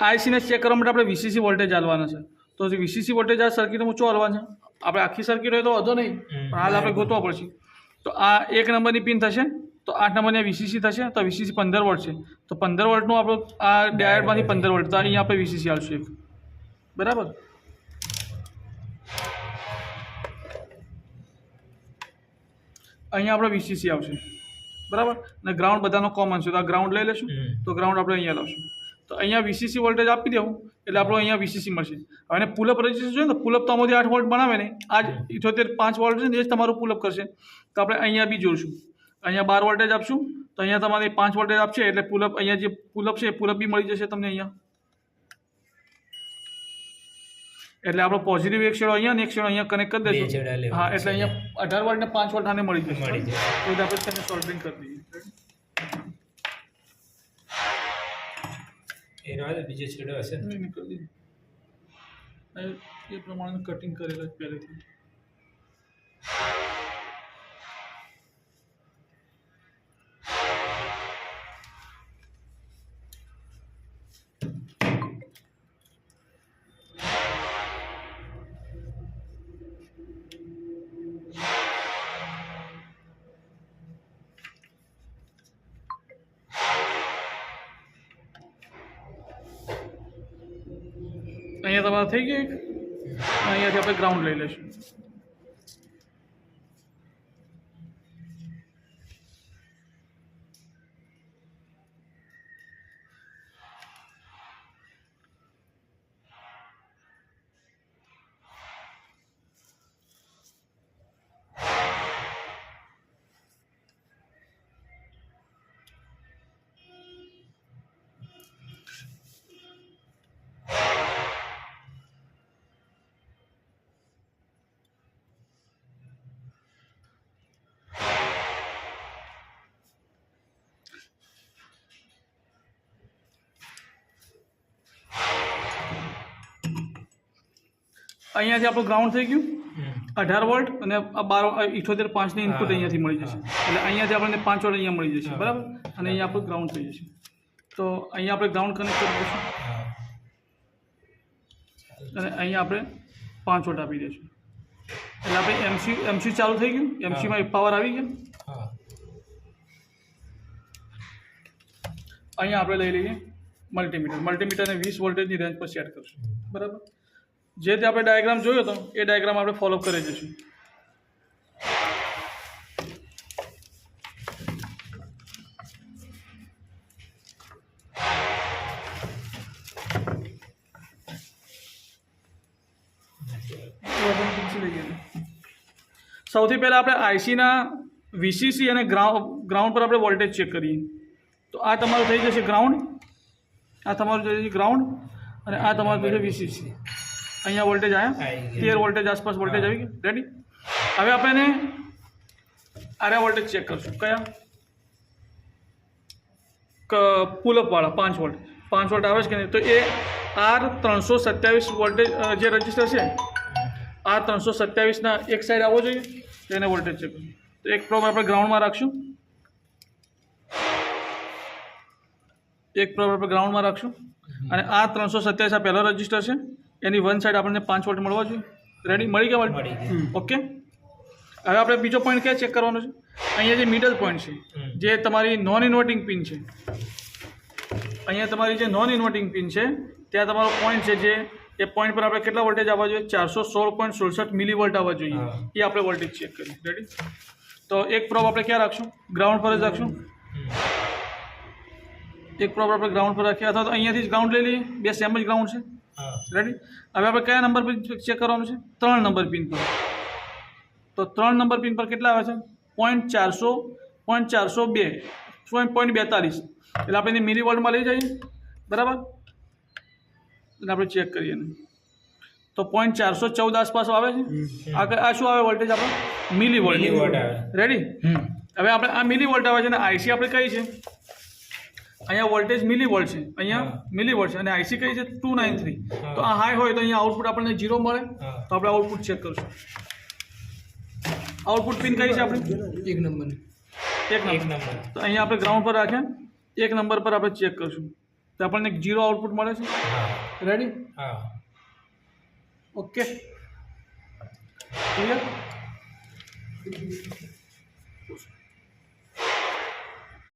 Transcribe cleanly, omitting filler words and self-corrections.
આઈસીને check કરવા માટે આપણે વીસીસી વોલ્ટેજ ચાલવાના છે. તો જે વીસીસી વોલ્ટેજ આ સર્કિટમાં શું હાલવા છે? આપણે આખી સર્કિટ હોય તો વધો નહીં, પણ હાલ આપણે ગોતવા પડશે. તો આ 1 નંબરની પિન થશે, તો 8 નંબરની વીસીસી થશે. તો વીસીસી 15 વોલ્ટ છે, તો 15 વોલ્ટનું આપણું આ ડાયોડમાંથી 15 વોલ્ટ, તો અહીંયા આપણે વીસીસી આવશે એક. બરાબર. અહીંયા આપણે વીસીસી આવશે. બરાબર. અને ગ્રાઉન્ડ બધાનો કોમન છે, તો આ ગ્રાઉન્ડ લઈ લેશું. તો ગ્રાઉન્ડ આપણે અહીંયા લાવશું. તો અહીંયા વીસીસી વોલ્ટેજ આપી દેવું એટલે આપણો અહીંયા વીસીસી મળશે. હવે પુલઅપ રજીસ્ટર જોઈએ ને, પુલઅપ તો આમાંથી 8 વોલ્ટ બનાવે ને, આ જ 78 5 વોલ્ટ છે ને, એ જ તમારું પુલઅપ કરશે. તો આપણે અહીંયા બી જોડશું. અહીંયા 12 વોલ્ટેજ આપશું, તો અહીંયા તમારે 5 વોલ્ટેજ આપશે એટલે પુલઅપ, અહીંયા જે પુલઅપ છે એ પુલઅપ બી મળી જશે તમને અહીંયા. એટલે આપણો પોઝિટિવ એક છેડો અહીંયા ને એક છેડો અહીંયા કનેક્ટ કરી દઈશું. હા, એટલે અહીંયા 18 વોલ્ટ ને 5 વોલ્ટ આને મળી જશે. એટલે આપણે તેને સોલ્ડરિંગ કરી દઈએ. એ રાત બીજો છેડો હશે ને, નીકળી દઈએ એ પ્રમાણે કટિંગ કરેલા પહેલેથી. અહીંયા તમારે થઈ ગયું. અહીંયાથી આપણે ગ્રાઉન્ડ લઈ લઈશું. અહીંયાથી આપણું ગ્રાઉન્ડ થઈ ગયું 18 વોલ્ટ, અને આ 78 5ની ઇનપુટ અહીંયાથી મળી જશે. એટલે અહીંયાથી આપણને 5 વોલ્ટ અહીંયા મળી જશે. બરાબર. અને અહીંયા આપણું ગ્રાઉન્ડ થઈ જશે. તો અહીંયા આપણે ગ્રાઉન્ડ કનેક્ટ કરી દઈશું અને અહીંયા આપણે 5 વોલ્ટ આપી દઈશું. એટલે આપણે એમસી ચાલુ થઈ ગયું. એમસીમાં પાવર આવી ગયો. અહીંયા આપણે લઈ લઈએ મલ્ટીમીટરને 20 વોલ્ટેજની રેન્જ પર સેટ કરશું. બરાબર. જે તે આપણે ડાયાગ્રામ જોયો હતો એ ડાયાગ્રામ આપણે ફોલો કરી જઈશું. સૌથી પહેલાં આપણે આઈસીના વીસીસી અને ગ્રાઉન્ડ પર આપણે વોલ્ટેજ ચેક કરીએ. તો આ તમારું થઈ જશે ગ્રાઉન્ડ, આ તમારું થઈ જશે ગ્રાઉન્ડ, અને આ તમારું થઈ જશે વીસીસી. અહીંયા વોલ્ટેજ આવ્યા 13 વોલ્ટેજ આસપાસ વોલ્ટેજ આવી ગયું. રેડી. હવે આપણે આરા વોલ્ટેજ ચેક કરશું. કયા? પુલઅપવાળા 5 વોલ્ટ. 5 વોલ્ટ આવે છે કે નહીં? તો એ R327 વોલ્ટેજ જે રજિસ્ટર છે, R327ના એક સાઈડ આવવો જોઈએ, તો એને વોલ્ટેજ ચેક કરશું. તો એક પ્રોબ આપણે ગ્રાઉન્ડમાં રાખશું, અને આ 327 આ પહેલો રજિસ્ટર છે, એની વન સાઈડ આપણને 5 વોલ્ટ મળવા જોઈએ. રેડી. મળી ગયા વોલ્ટ? ઓકે. હવે આપણે બીજો પોઈન્ટ ક્યાં ચેક કરવાનો છે? અહીંયા જે મિડલ પોઈન્ટ છે, જે તમારી નોન ઇન્વર્ટિંગ પિન છે, અહીંયા તમારી જે નોન ઇન્વર્ટિંગ પિન છે ત્યાં તમારો પોઈન્ટ છે, જે એ પોઈન્ટ પર આપણે કેટલા વોલ્ટેજ આવવા જોઈએ? 416.67 મિલીવોલ્ટ આવવા જોઈએ. એ આપણે વોલ્ટેજ ચેક કરીએ. રેડી. તો એક પ્રોબ આપણે ક્યાં રાખશું? ગ્રાઉન્ડ પર જ રાખશું. એક પ્રોબ આપણે ગ્રાઉન્ડ પર રાખીએ, અથવા તો અહીંયાથી જ ગ્રાઉન્ડ લઈ લઈએ. બે સેમ જ ગ્રાઉન્ડ છે. રેડી. હવે આપણે કયા નંબર પર ચેક કરવાનું છે? 3 નંબર પિન પર. તો 3 નંબર પિન પર કેટલા આવે છે? 0.402 0.42. એટલે આપણે એને મિલીવોલ્ટમાં લઈ જઈએ. બરાબર. એટલે આપણે ચેક કરીએ ને, તો 0.414 આસપાસ આવે છે. આ શું આવે વોલ્ટેજ? આપણે મિલીવોલ્ટ. રેડી. હવે આપણે આ મિલીવોલ્ટ આવે છે, અને આઈસી આપણે કઈ છે? અહીંયા વોલ્ટેજ મિલીવોલ્ટ છે, અહીંયા મિલીવોલ્ટ છે, અને આઈસી કઈ છે? 293. તો આ હાઈ હોય તો અહીંયા આઉટપુટ આપણને 0 મળે. તો આપણે આઉટપુટ ચેક કરશું. આઉટપુટ પિન કઈ છે આપણે? 1 નંબર. તો અહીંયા આપણે ગ્રાઉન્ડ પર રાખ્યા. 1 નંબર પર આપણે ચેક કરશું. તો આપણને 0 આઉટપુટ મળે છે. હા રેડી? હા ઓકે, ક્લિયર?